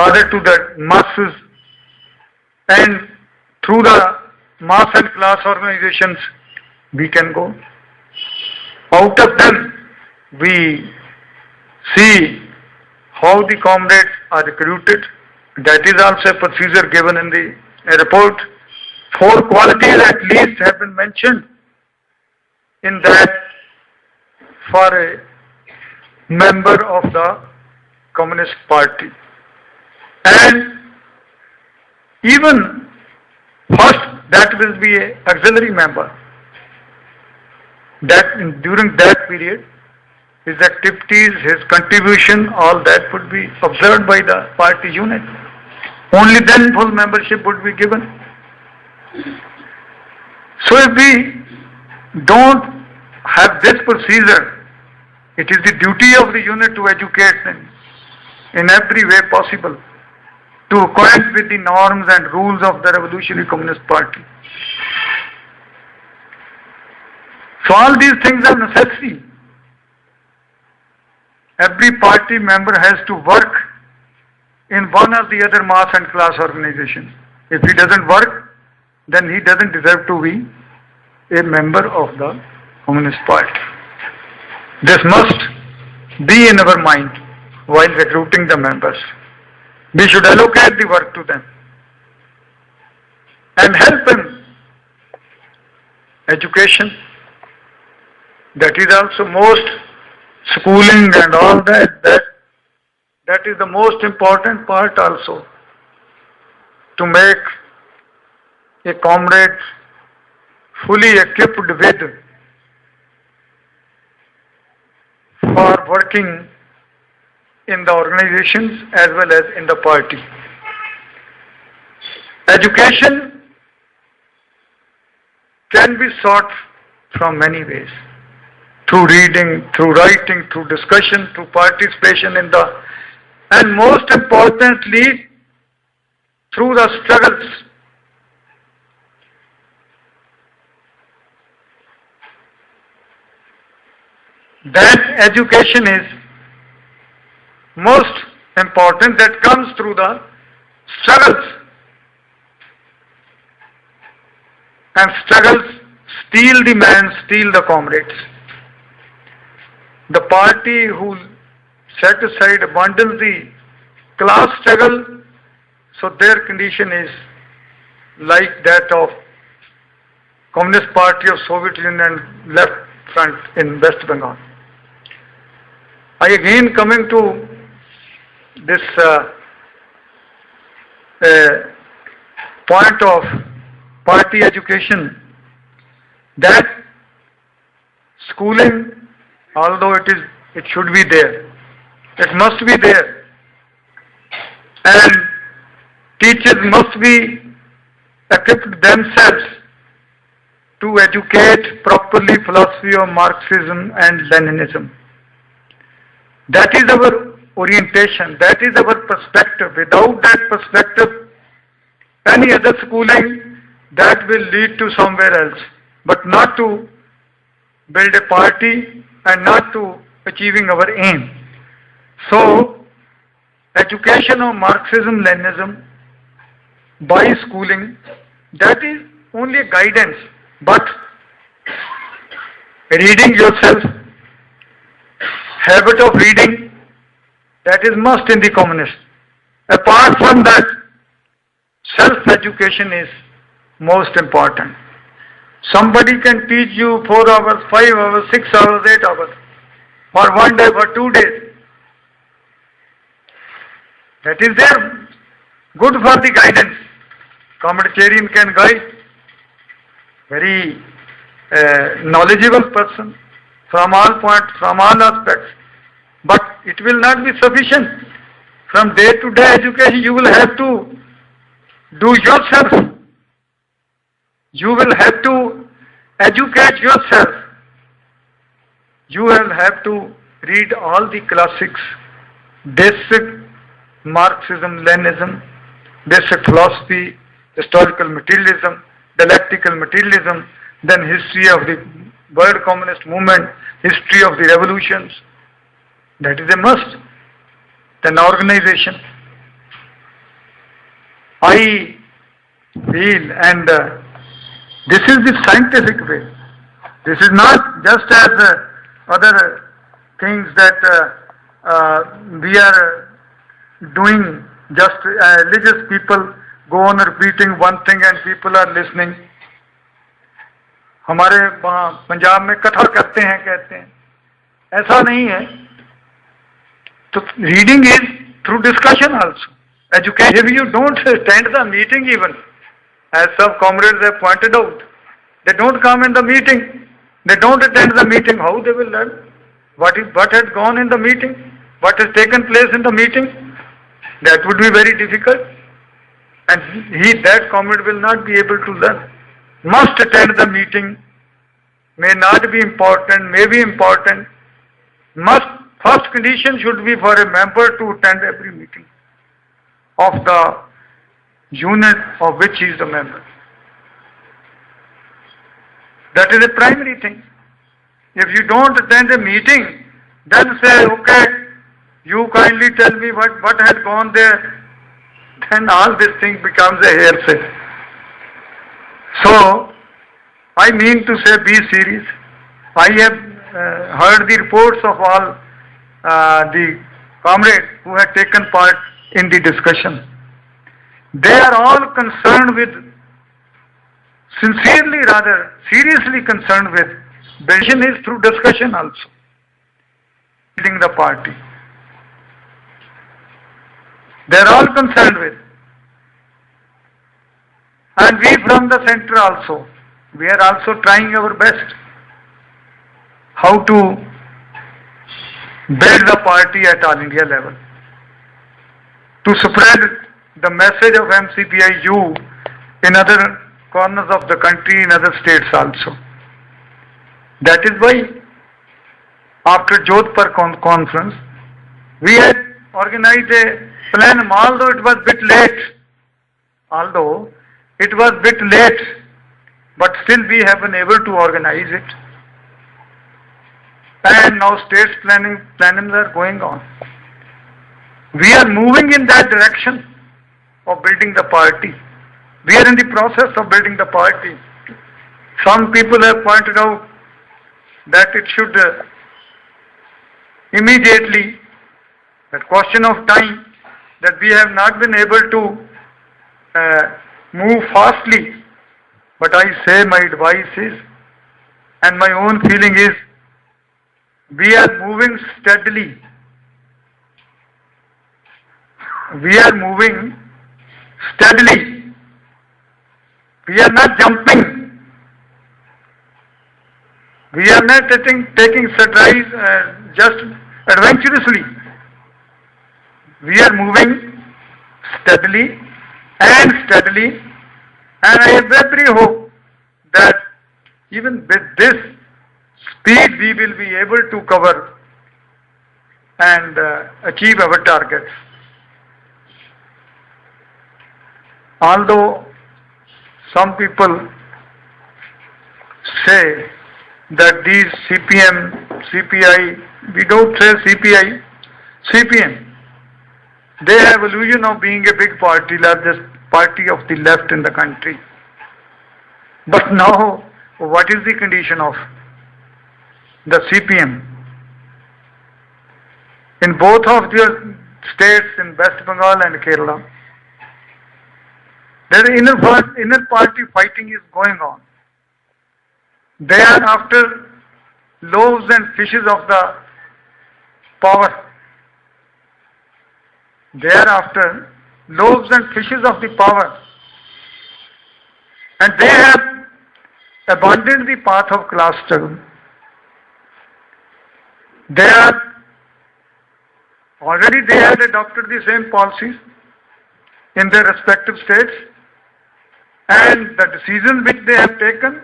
gather to the masses, and through the mass and class organizations we can go. Out of them we see how the comrades are recruited. That is also a procedure given in the report. 4 qualities at least have been mentioned in that for a member of the Communist Party. And even first, that will be an auxiliary member. That during that period, his activities, his contribution, all that would be observed by the party unit. Only then full membership would be given. So if we don't have this procedure, it is the duty of the unit to educate them in every way possible to acquaint with the norms and rules of the Revolutionary Communist Party. So all these things are necessary. Every party member has to work in one or the other mass and class organization. If he doesn't work, then he doesn't deserve to be a member of the Communist Party. This must be in our mind while recruiting the members. We should allocate the work to them and help them. Education, that is also most schooling and all that is the most important part also, to make a comrade fully equipped with for working in the organizations as well as in the party. Education can be sought from many ways. Through reading, through writing, through discussion, through participation in the, and most importantly, through the struggles. That education is most important, that comes through the struggles. And struggles steal the man, steal the comrades. The party who set aside, abandons the class struggle, so their condition is like that of Communist Party of Soviet Union and Left Front in West Bengal. I again coming to this point of party education, that schooling, although it should be there, it must be there, and teachers must be equipped themselves to educate properly philosophy of Marxism and Leninism. That is our orientation, that is our perspective. Without that perspective, any other schooling, that will lead to somewhere else, but not to build a party and not to achieving our aim. So, education of Marxism, Leninism by schooling, that is only a guidance, but reading yourself, habit of reading, that is must in the communist. Apart from that, self-education is most important. Somebody can teach you 4 hours, 5 hours, 6 hours, 8 hours, for 1 day, for 2 days. That is there, good for the guidance. Communitarian can guide, very knowledgeable person from all points, from all aspects. But it will not be sufficient. From day to day education, you will have to do yourself. You will have to educate yourself. You will have to read all the classics, basic Marxism, Leninism, basic philosophy, historical materialism, dialectical materialism, then history of the world communist movement, history of the revolutions. That is a must. Then organization. I feel, and this is the scientific way. This is not just as other things that we are doing, just religious people go on repeating one thing and people are listening. हमारे वहाँ पंजाब में कथा करते हैं, कहते हैं, ऐसा नहीं है. So reading is through discussion also. Education. If you don't attend the meeting even, as some comrades have pointed out, they don't come in the meeting. They don't attend the meeting. How they will learn? What has gone in the meeting? What has taken place in the meeting? That would be very difficult. And that comrade will not be able to learn. Must attend the meeting. May not be important, may be important. First condition should be for a member to attend every meeting of the unit of which he is the member. That is a primary thing. If you don't attend a meeting, then say, okay, you kindly tell me what has gone there, then all this thing becomes a hearsay. So, I mean to say, be serious. I have heard the reports of all the comrades who have taken part in the discussion. They are all concerned with, sincerely rather, seriously concerned with, vision is through discussion also, building the party. They are all concerned with. And we from the center also, we are also trying our best how to build the party at all India level, to spread the message of MCPI in other corners of the country, in other states also. That is why after Jodhpur conference, we had organized a plenum, although it was bit late, but still we have been able to organize it. And now states plenums are going on. We are moving in that direction of building the party. We are in the process of building the party. Some people have pointed out that it should immediately, that question of time, that we have not been able to move fastly. But I say my advice is, and my own feeling is, we are moving steadily. We are moving steadily. We are not jumping. We are not taking strides just adventurously. We are moving steadily, and I have every hope that even with this speed we will be able to cover and achieve our targets. Although some people say that these CPM, CPI, we don't say CPI, CPM, they have illusion of being a big party, largest party of the left in the country. But now, what is the condition of the CPM? In both of the states, in West Bengal and Kerala, there is inner party fighting is going on. They are after loaves and fishes of the power. They are after loaves and fishes of the power. And they have abandoned the path of class struggle. They have adopted the same policies in their respective states, and the decisions which they have taken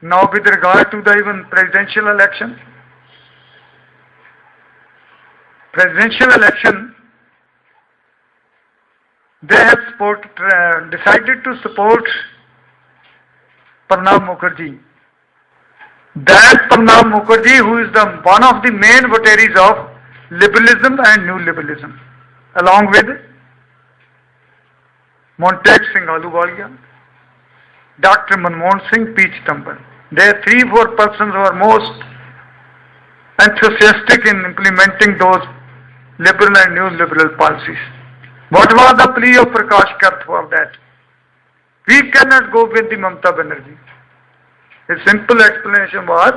now with regard to the even presidential election. They have decided to support Pranab Mukherjee. That Pranab Mukherjee, who is one of the main votaries of liberalism and new liberalism, along with Montage Singh Ahluwalia, Dr. Manmohan Singh, P. Chidambaram. There are 3-4 persons who are most enthusiastic in implementing those liberal and new liberal policies. What was the plea of Prakash Karat for that? We cannot go with the Mamata Banerjee. His simple explanation was,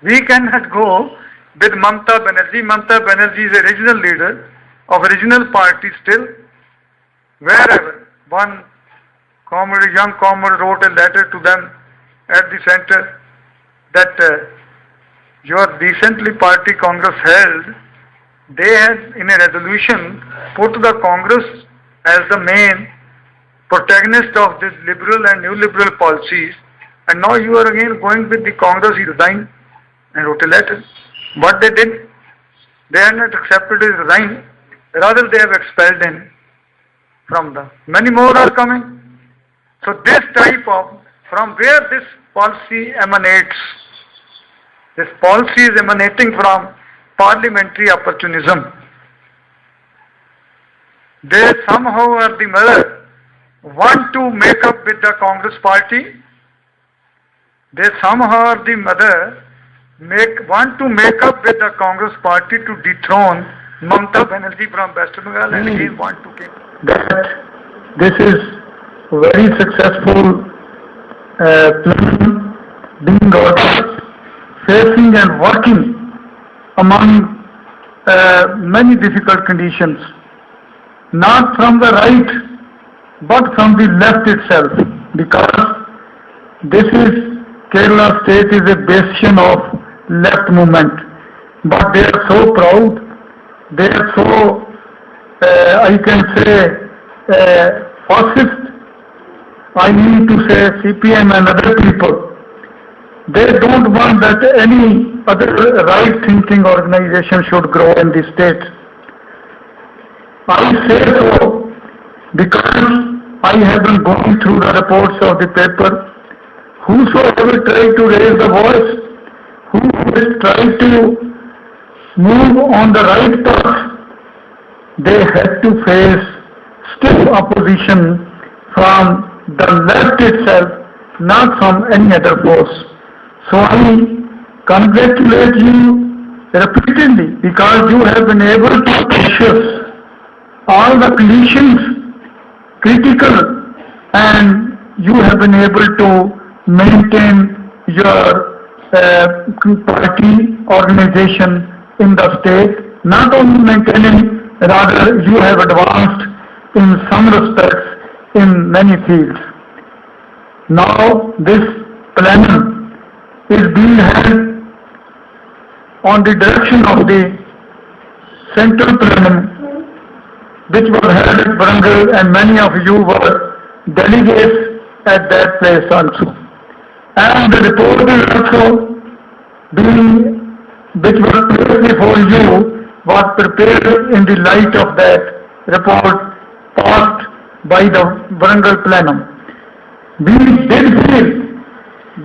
we cannot go with Mamata Banerjee. Mamata Banerjee is a regional leader of a regional party still. Wherever one comrade, young comrade wrote a letter to them at the center that your recently party Congress held, they had in a resolution put the Congress as the main protagonist of this liberal and new liberal policies, and now you are again going with the Congress. He resigned and wrote a letter. What they did, they had not accepted his resign, rather they have expelled him from the. Many more are coming. So this type of, from where this policy emanates, this policy is emanating from parliamentary opportunism. They somehow or the other want to make up with the Congress party. They somehow or the other want to make up with the Congress party to dethrone Mamata Banerjee from West Bengal and again want to keep. That this is very successful plan being ordered, facing and working among many difficult conditions, not from the right but from the left itself, because this is Kerala state is a bastion of left movement, but they are so proud, they are so I can say fascist. I mean to say CPM and other people. They don't want that any other right-thinking organization should grow in the state. I say so because I have been going through the reports of the paper. Whosoever tried to raise the voice, who has tried to move on the right path, they had to face stiff opposition from the left itself, not from any other force. So I congratulate you repeatedly because you have been able to push all the conditions critical and you have been able to maintain your party organization in the state. Not only maintaining, rather you have advanced in some respects in many fields. Now this plenum is being held on the direction of the central plenum, which was held at Warangal, and many of you were delegates at that place also. And the report is also being, which was placed before you, was prepared in the light of that report passed by the Warangal plenum. We did feel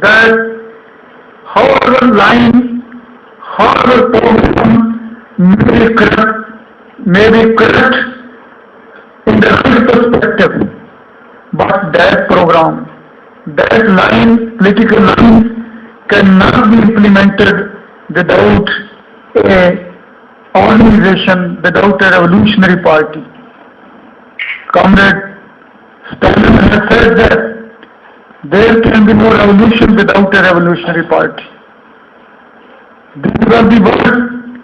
that however line, however program may be correct in the right perspective, but that program, that line, political line, cannot be implemented without a organization, without a revolutionary party. Comrade Stalin has said that there can be no revolution without a revolutionary party. These are the words,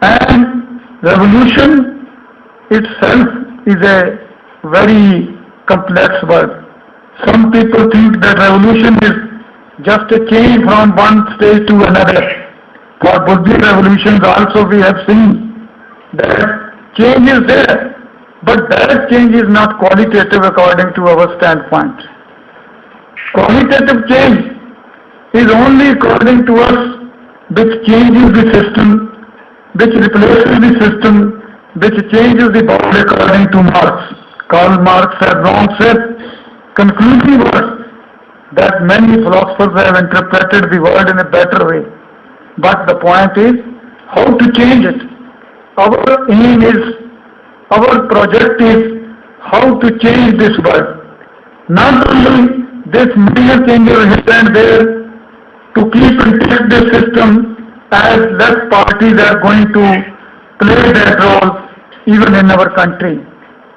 and revolution itself is a very complex word. Some people think that revolution is just a change from one stage to another. For Buddhist revolutions also we have seen that change is there, but that change is not qualitative according to our standpoint. Qualitative change is only according to us which changes the system, which replaces the system, which changes the world according to Marx. Karl Marx has long said conclusive words that many philosophers have interpreted the world in a better way. But the point is how to change it. Our aim is, our project is how to change this world. Not only this major changes here and there to keep intact the system, as less parties are going to play that role even in our country.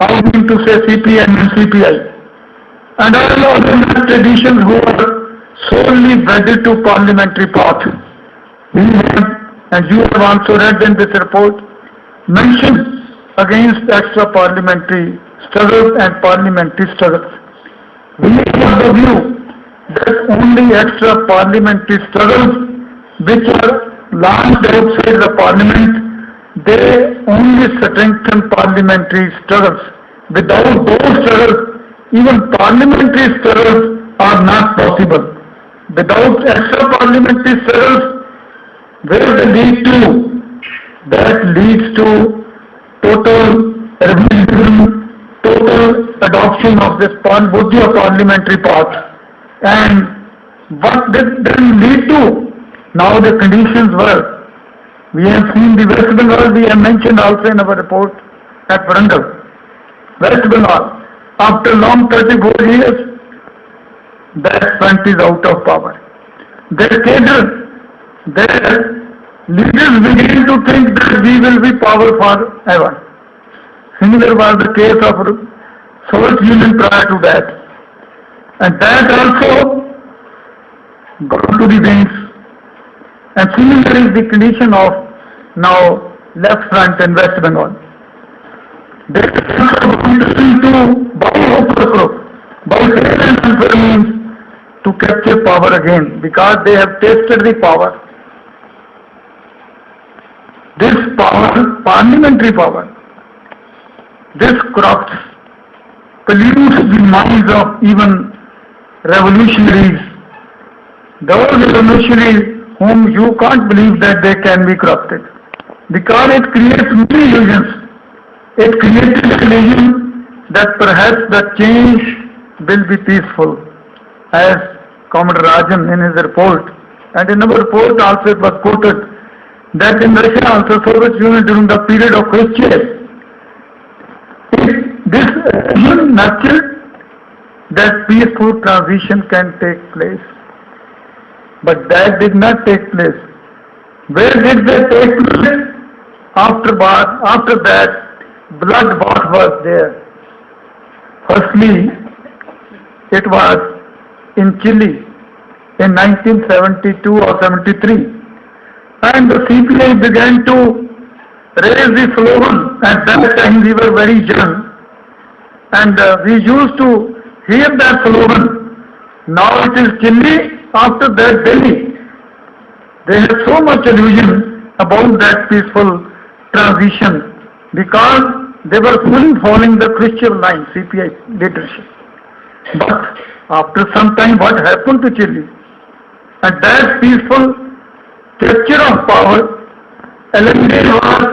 I mean to say CPI and MCPI. And all other traditions who are solely wedded to parliamentary path. We have, and you have also read in this report, mentioned against extra parliamentary struggles and parliamentary struggles. We have the view that only extra parliamentary struggles which are launched outside the parliament, they only strengthen parliamentary struggles. Without those struggles, even parliamentary struggles are not possible. Without extra parliamentary struggles, where they lead to? That leads to total revision, total adoption of this body of parliamentary path. And what did then lead to? Now the conditions were, we have seen the West Bengal, we have mentioned also in our report at Warangal. West Bengal, after long 34 years, that front is out of power. Their cadre, their leaders begin to think that we will be power forever. Similar was the case of Soviet Union prior to that. And that also got to the veins. And similar is the condition of now left front in West Bengal. They are going to by fair and unfair means to capture power again, because they have tasted the power. This power, parliamentary power, this corrupts, pollutes the minds of even revolutionaries. Those revolutionaries whom you can't believe that they can be corrupted. Because it creates many illusions. It created an illusion that perhaps the change will be peaceful, as Comrade Rajan in his report, and in our report also it was quoted, that in Russia also, Soviet Union during the period of Khrushchev, this illusion nurtured that peaceful transition can take place. But that did not take place. Where did they take place? After that, bloodbath was there. Firstly, it was in Chile in 1972 or 73. And the CPI began to raise the slogan. At that time we were very young. And we used to hear that slogan. Now it is Chile, after that Delhi. They had so much illusion about that peaceful transition because they were fully following the Khrushchev line, CPI leadership. But after some time, what happened to Chile? And that peaceful capture of power, eliminated was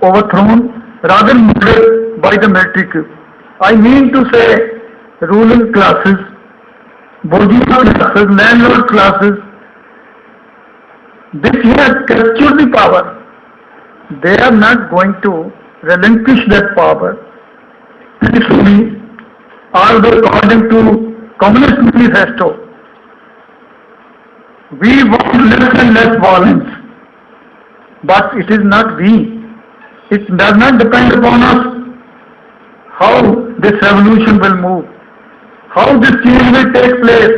overthrown, rather murdered by the military coup. I mean to say, ruling classes, bourgeois classes, landlord classes, this has captured the power. They are not going to relinquish that power peacefully, although according to Communist Manifesto, we want less and less violence. But it is not we. It does not depend upon us how this revolution will move, how this change will take place.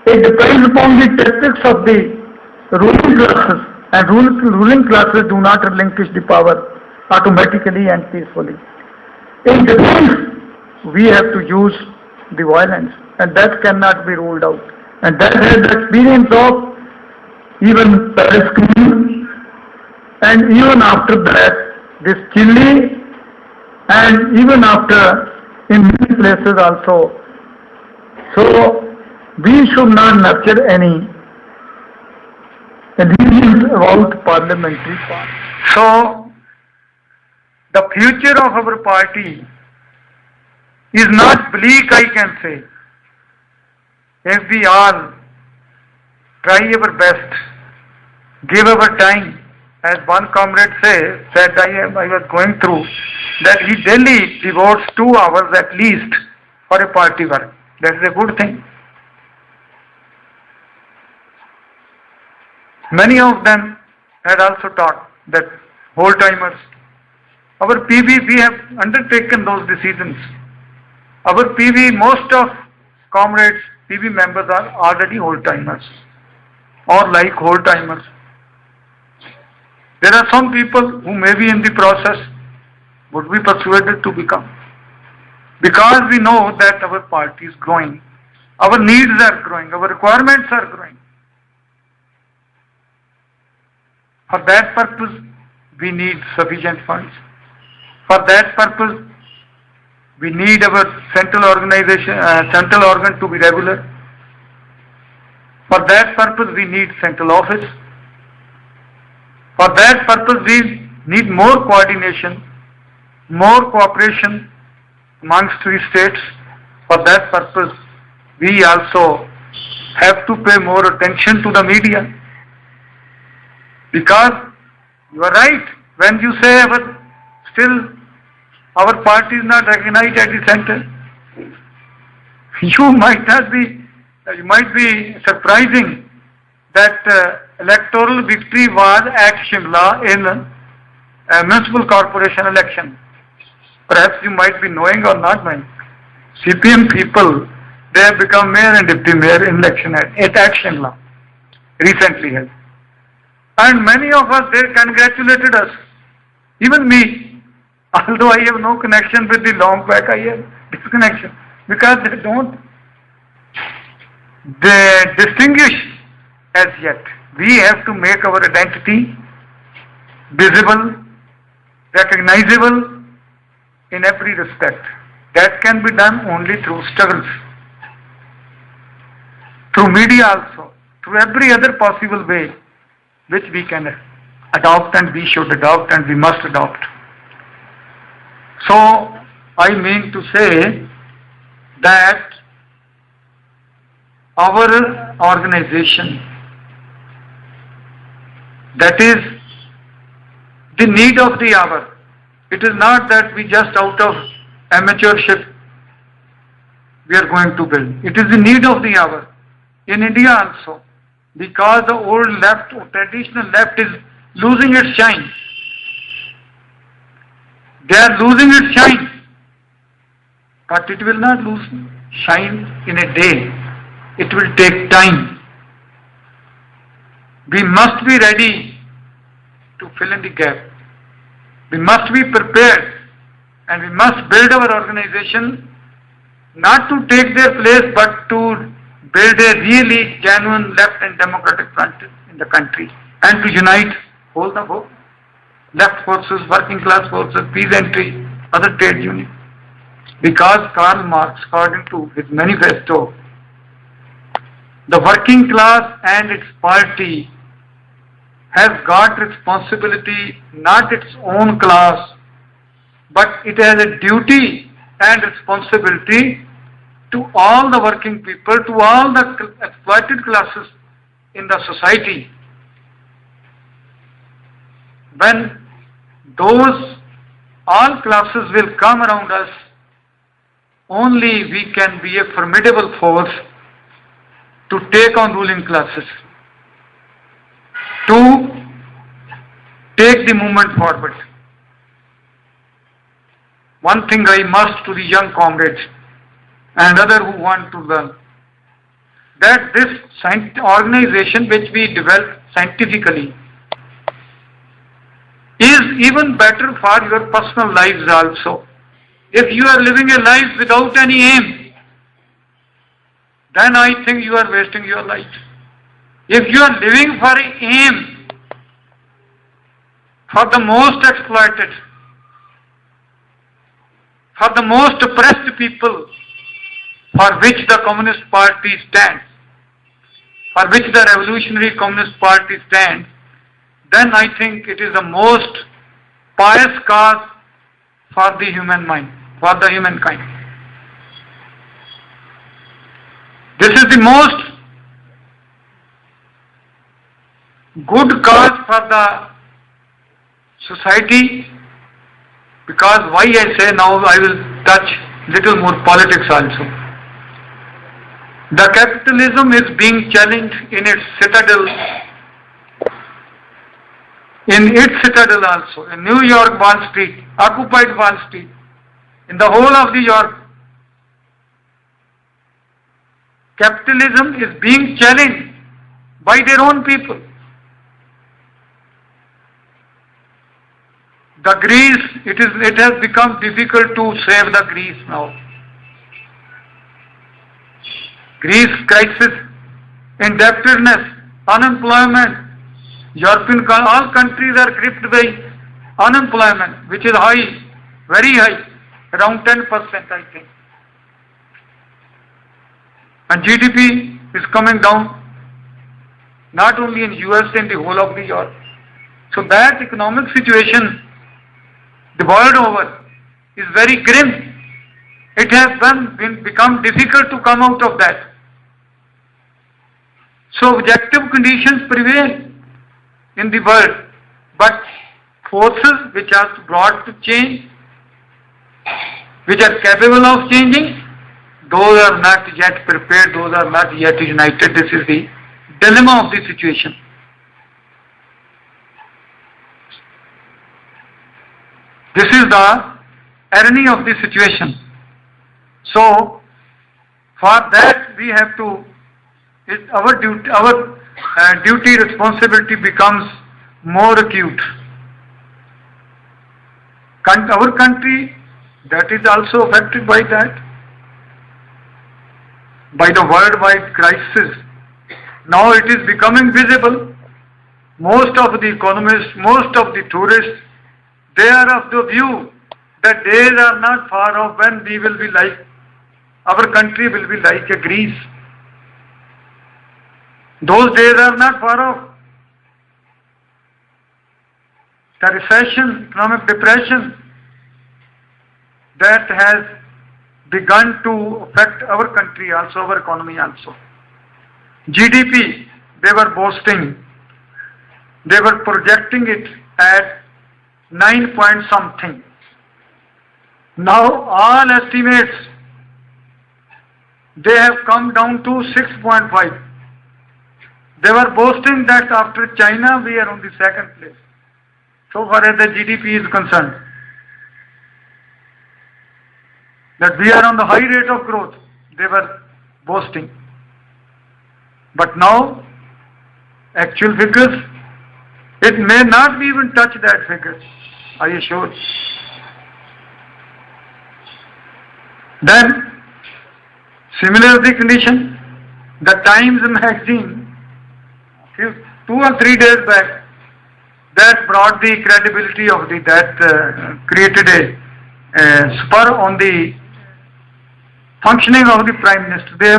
It depends upon the tactics of the ruling classes, and ruling classes do not relinquish the power automatically and peacefully. In defense, we have to use the violence, and that cannot be ruled out. And that has the experience of even Paris Commune, and even after that, this Chile, and even after in many places also. So we should not nurture any illusions about parliamentary power. So the future of our party is not bleak, I can say, if we all try our best, give our time. As one comrade says that I was going through that he daily devotes 2 hours at least for a party work. That is a good thing. Many of them had also taught that whole-timers. Our PV, we have undertaken those decisions. Our PV, most of comrades, PV members are already whole-timers or like whole-timers. There are some people who may be in the process, would be persuaded to become. Because we know that our party is growing, our needs are growing, our requirements are growing. For that purpose, we need sufficient funds. For that purpose, we need our central organ to be regular. For that purpose, we need central office. For that purpose, we need more coordination, more cooperation amongst 3 states. For that purpose, we also have to pay more attention to the media. Because you are right when you say our party is not recognized at the center. You might be surprising that electoral victory was at Shimla in a municipal corporation election. Perhaps you might be knowing or not knowing. CPM people, they have become mayor and deputy mayor in election at Shimla, recently held. And many of us, they congratulated us. Even me, although I have no connection with the long back, I have disconnection. Because they distinguish as yet. We have to make our identity visible, recognizable in every respect. That can be done only through struggles, through media also, through every other possible way which we can adopt and we should adopt and we must adopt. So, I mean to say that our organization, that is the need of the hour. It is not that we just out of amateurship we are going to build. It is the need of the hour. In India also, because the old left or traditional left is losing its shine. They are losing its shine. But it will not lose shine in a day. It will take time. We must be ready to fill in the gap. We must be prepared and we must build our organization not to take their place but to build a really genuine left and democratic front in the country and to unite all the whole left forces, working class forces, peasantry, other trade unions. Because Karl Marx, according to his manifesto, the working class and its party has got responsibility, not its own class, but it has a duty and responsibility to all the working people, to all the exploited classes in the society. When those all classes will come around us, only we can be a formidable force to take on ruling classes, to take the movement forward. One thing I must to the young comrades and others who want to learn, that this organization which we developed scientifically is even better for your personal lives also. If you are living a life without any aim, then I think you are wasting your life. If you are living for an aim, for the most exploited, for the most oppressed people, for which the Communist Party stands, for which the Revolutionary Communist Party stands, then I think it is the most pious cause for the human mind, for the humankind. This is the most good cause for the society, Because why I say now I will touch little more politics also. The capitalism is being challenged in its citadel. In its citadel also, in New York Wall Street, occupied Wall Street, in the whole of New York, capitalism is being challenged by their own people. The Greece, it has become difficult to save the Greece now. Greece crisis, indebtedness, unemployment. European, all countries are gripped by unemployment, which is high, very high, around 10%, I think. And GDP is coming down, not only in US, in the whole of the Europe. So that economic situation, the world over, is very grim. It has become difficult to come out of that. So objective conditions prevail in the world, but forces which are brought to change, which are capable of changing, those are not yet prepared, those are not yet united. This is the dilemma of the situation. This is the irony of the situation. So, for that we have to, our duty, responsibility becomes more acute. Our country, that is also affected by that, by the worldwide crisis. Now it is becoming visible. Most of the economists, most of the tourists, they are of the view that days are not far off when we will be like, our country will be like a Greece. Those days are not far off. The recession, economic depression, that has begun to affect our country also, our economy also. GDP, they were boasting, they were projecting it at 9 point something. Now all estimates, they have come down to 6.5. They were boasting that after China we are on the second place, so far as the GDP is concerned. That we are on the high rate of growth, they were boasting. But now, actual figures, it may not even touch that figure, I assure. Then, similarly condition, the Times magazine, 2 or 3 days back, that brought the credibility of created a spur on the functioning of the Prime Minister. They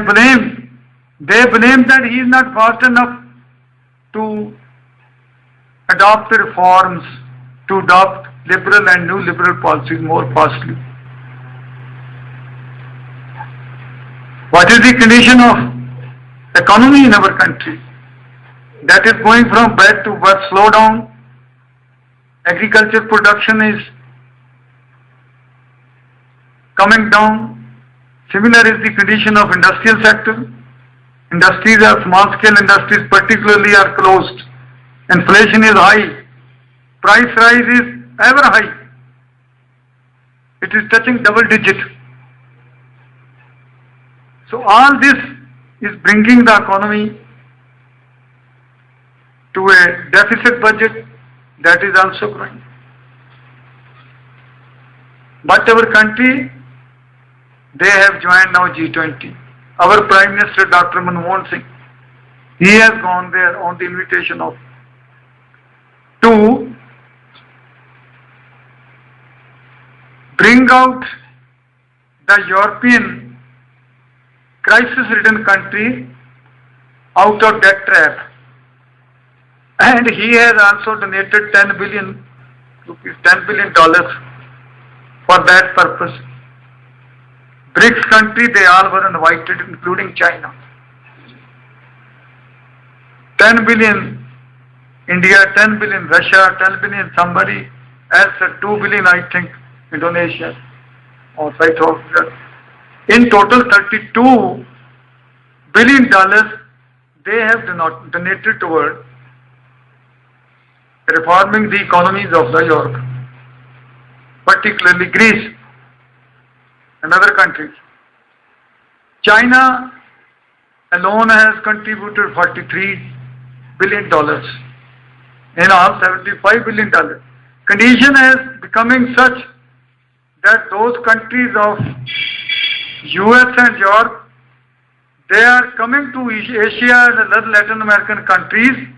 blame that he is not fast enough to adopt the reforms, to adopt liberal and new liberal policies more fastly. What is the condition of economy in our country? That is going from bad to worse, slow down. Agriculture production is coming down. Similar is the condition of industrial sector. Industries are, small-scale industries particularly, are closed. Inflation is high. Price rise is ever high. It is touching double digit. So all this is bringing the economy to a deficit budget that is also growing. But our country, they have joined now G20. Our Prime Minister Dr. Manmohan Singh, he has gone there on the invitation of to bring out the European crisis-ridden country out of debt trap. And he has also donated $10 billion for that purpose. BRICS country, they all were invited, including China. 10 billion India, 10 billion Russia, 10 billion somebody else, 2 billion I think Indonesia, or South Africa. In total, $32 billion they have donated toward reforming the economies of the Europe, particularly Greece and other countries. China alone has contributed $43 billion. In all, $75 billion. Condition is becoming such that those countries of US and Europe, they are coming to Asia and other Latin American countries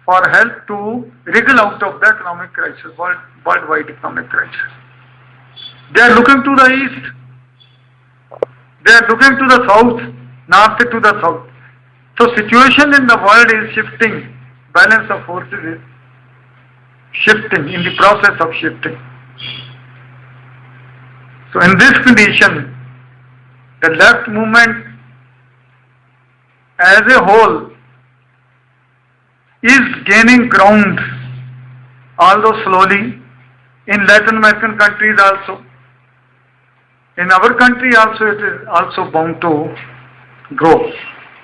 for help to wriggle out of the economic crisis, worldwide economic crisis. They are looking to the east. They are looking to the south, north to the south. So situation in the world is shifting. Balance of forces is shifting, in the process of shifting. So in this condition, the left movement as a whole is gaining ground, although slowly, in Latin American countries also. In our country also, it is also bound to grow,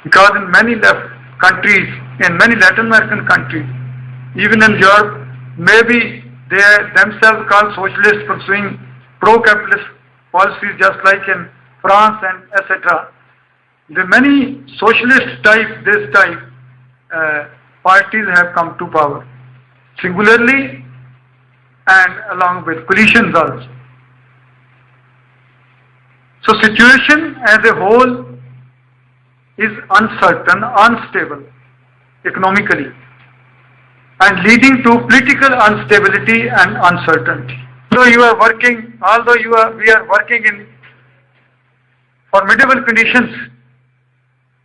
because in many left countries, in many Latin American countries, even in Europe, maybe they themselves called socialists, pursuing pro-capitalist policies just like in France and etc. The many socialist this type parties have come to power, singularly and along with coalitions also. So situation as a whole is uncertain, unstable economically, and leading to political instability and uncertainty. So you are working, we are working in formidable conditions,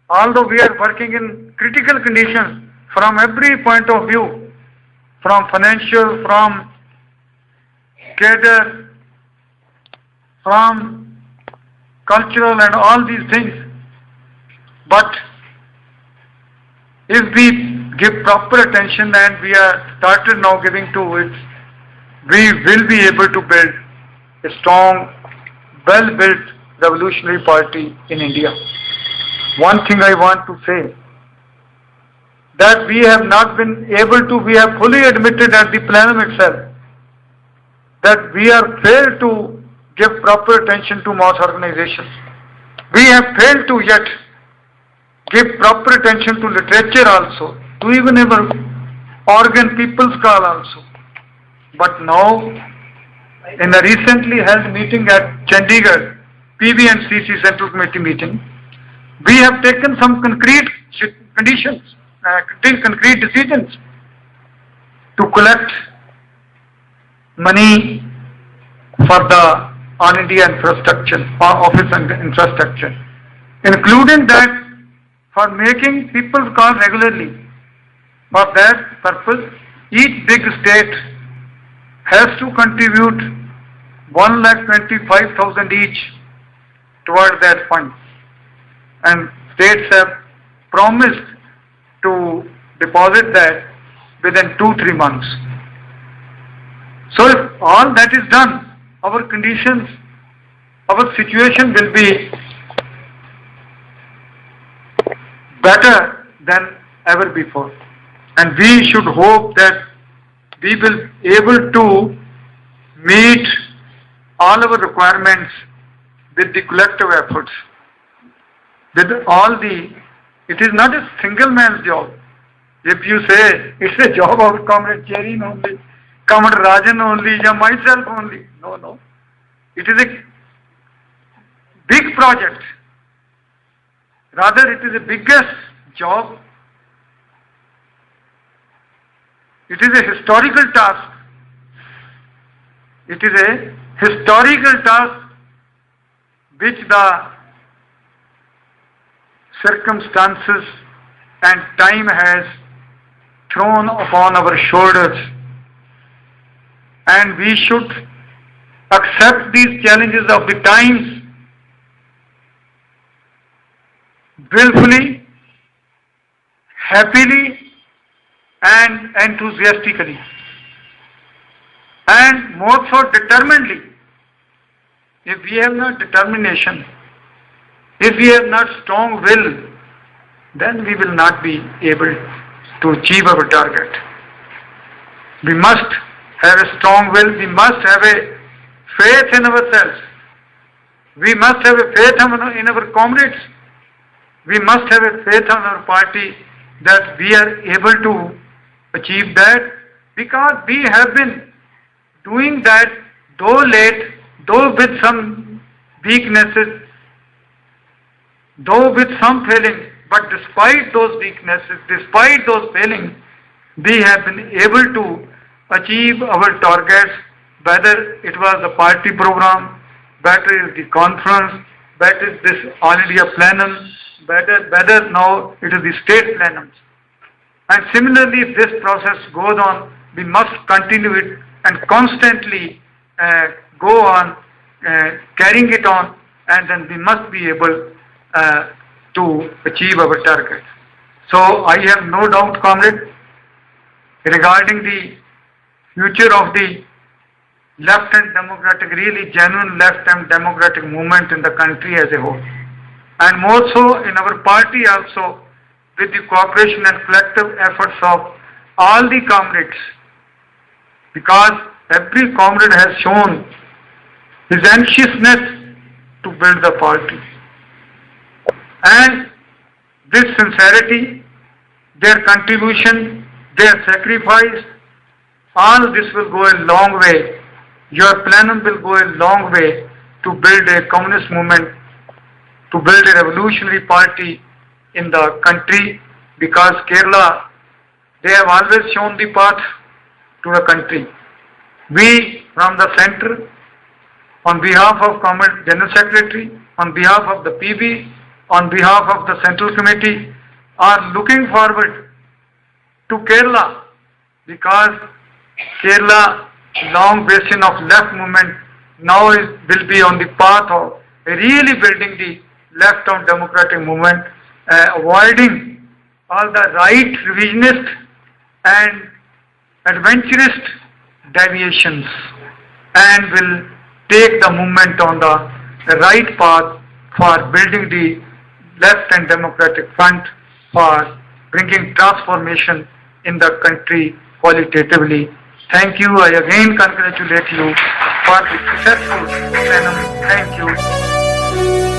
although we are working in critical conditions from every point of view, from financial, from cadre, from cultural and all these things. But if we give proper attention, and we are started now giving to it, we will be able to build a strong, well-built revolutionary party in India. One thing I want to say, that we have not been able to, we have fully admitted at the plenum itself, that we are failed to give proper attention to mass organizations. We have failed to yet give proper attention to literature also, to even our organ People's Call also. But now, in a recently held meeting at Chandigarh, PBMCC Central Committee meeting, we have taken some concrete conditions, concrete decisions to collect money for the All India infrastructure, office and infrastructure, including that for making People's Call regularly. For that purpose, each big state has to contribute 1,25,000 each toward that fund, and states have promised to deposit that within 2-3 months. So if all that is done, our conditions, our situation will be better than ever before. And we should hope that we will be able to meet all our requirements with the collective efforts. With all the, it is not a single man's job. If you say it's a job of Comrade Cherin only, Comrade Rajan only, or myself only. No. It is a big project. Rather, it is the biggest job. It is a historical task. It is a historical task which the circumstances and time has thrown upon our shoulders. And we should accept these challenges of the times willfully, happily, and enthusiastically, and more so determinedly, if we have not determination, if we have not strong will, then we will not be able to achieve our target. We must have a strong will, we must have a faith in ourselves, we must have a faith in our comrades, we must have a faith in our party that we are able to achieve that, because we have been doing that, though late, though with some weaknesses, though with some failing, but despite those weaknesses, despite those failings, we have been able to achieve our targets, whether it was the party program, whether it is the conference, whether it is this All India Plenum, whether now it is the state plenums. And similarly, if this process goes on, we must continue it and constantly go on carrying it on, and then we must be able to achieve our target. So I have no doubt, comrade, regarding the future of the left and democratic, really genuine left and democratic movement in the country as a whole. And more so in our party also, with the cooperation and collective efforts of all the comrades, because every comrade has shown his anxiousness to build the party. And this sincerity, their contribution, their sacrifice, all this will go a long way. Your plenum will go a long way to build a communist movement, to build a revolutionary party in the country, because Kerala, they have always shown the path to the country. We from the center, on behalf of Comrade General Secretary, on behalf of the PB, on behalf of the Central Committee, are looking forward to Kerala, because Kerala, long basin of left movement, now will be on the path of really building the left and democratic movement, avoiding all the right revisionist and adventurous deviations, and will take the movement on the right path for building the left and democratic front, for bringing transformation in the country qualitatively. Thank you. I again congratulate you for the successful plenum. Thank you.